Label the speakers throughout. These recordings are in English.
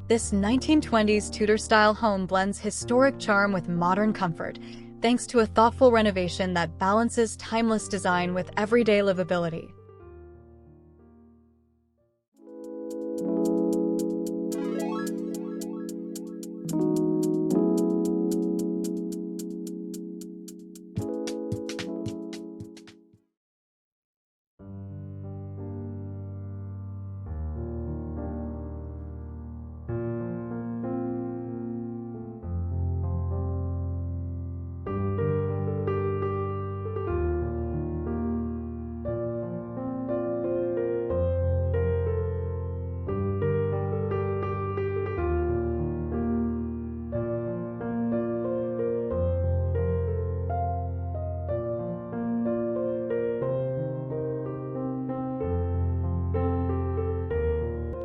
Speaker 1: This 1920s Tudor-style home blends historic charm with modern comfort, thanks to a thoughtful renovation that balances timeless design with everyday livability.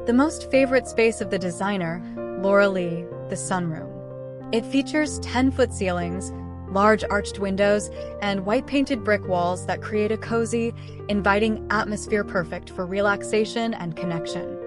Speaker 1: The most favorite space of the designer, Laura Lee, the sunroom. It features 10-foot ceilings, large arched windows, and white-painted brick walls that create a cozy, inviting atmosphere perfect for relaxation and connection.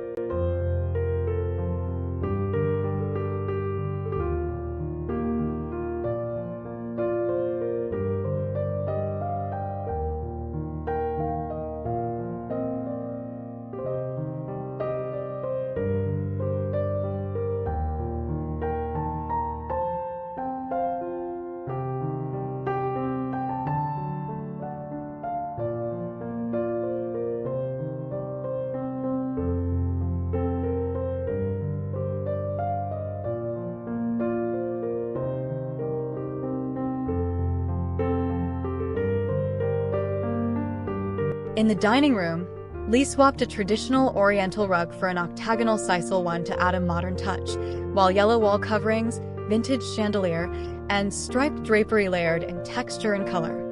Speaker 1: In the dining room, Lee swapped a traditional oriental rug for an octagonal sisal one to add a modern touch, while yellow wall coverings, vintage chandelier, and striped drapery layered in texture and color.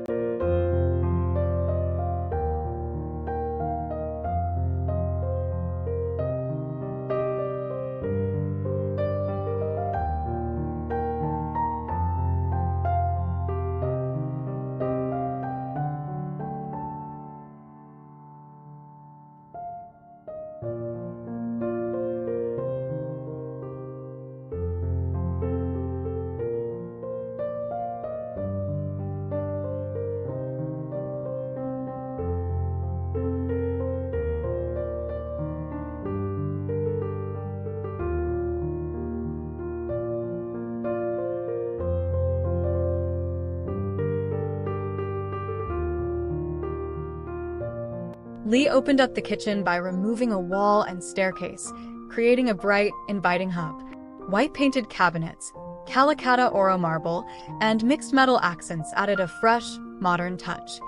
Speaker 1: Lee opened up the kitchen by removing a wall and staircase, creating a bright, inviting hub. White-painted cabinets, Calacatta Oro marble, and mixed metal accents added a fresh, modern touch.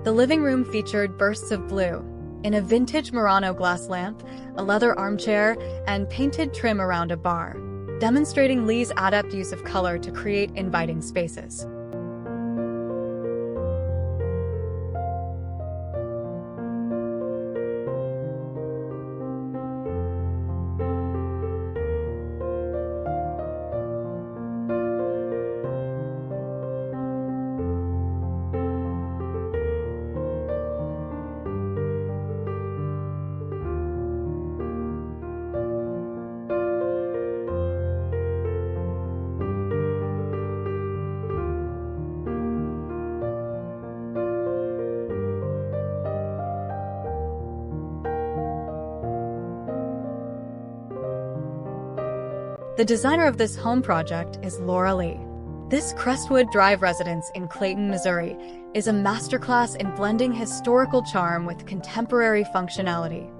Speaker 1: The living room featured bursts of blue, in a vintage Murano glass lamp, a leather armchair, and painted trim around a bar, demonstrating Lee's adept use of color to create inviting spaces. The designer of this home project is Laura Lee. This Crestwood Drive residence in Clayton, Missouri, is a masterclass in blending historical charm with contemporary functionality.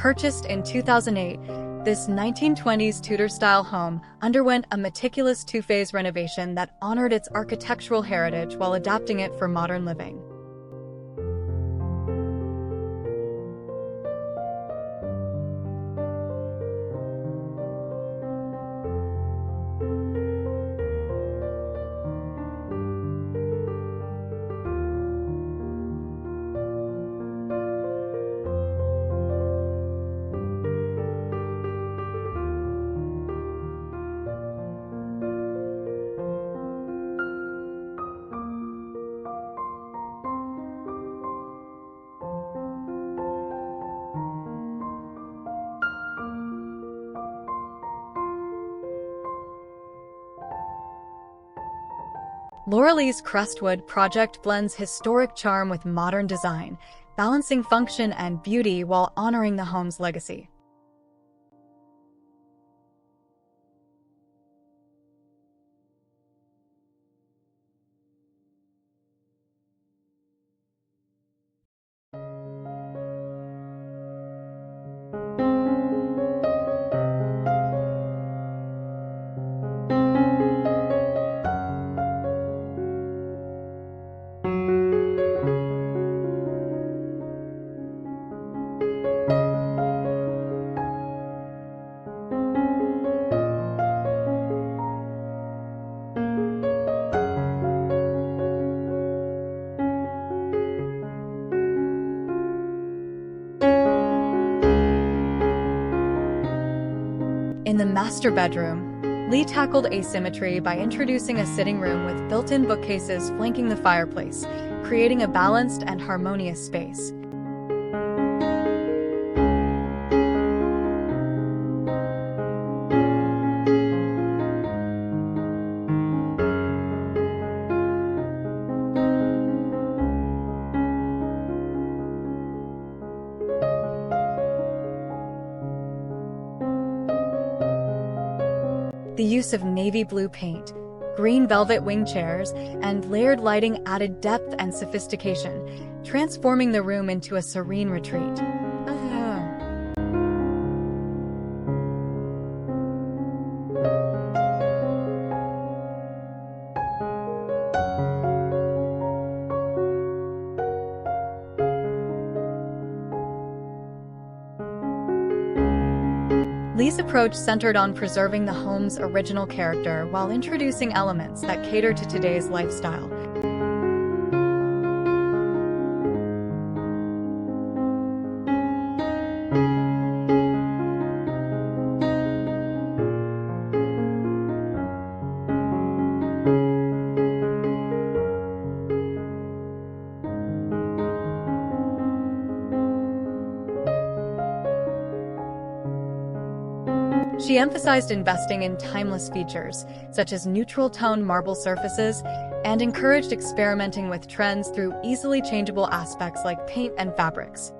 Speaker 1: Purchased in 2008, this 1920s Tudor-style home underwent a meticulous two-phase renovation that honored its architectural heritage while adapting it for modern living. Laurel's Crestwood project blends historic charm with modern design, balancing function and beauty while honoring the home's legacy. In the master bedroom, Lee tackled asymmetry by introducing a sitting room with built-in bookcases flanking the fireplace, creating a balanced and harmonious space. The use of navy blue paint, green velvet wing chairs, and layered lighting added depth and sophistication, transforming the room into a serene retreat. Lee's approach centered on preserving the home's original character while introducing elements that cater to today's lifestyle. She emphasized investing in timeless features, such as neutral-tone marble surfaces, and encouraged experimenting with trends through easily changeable aspects like paint and fabrics.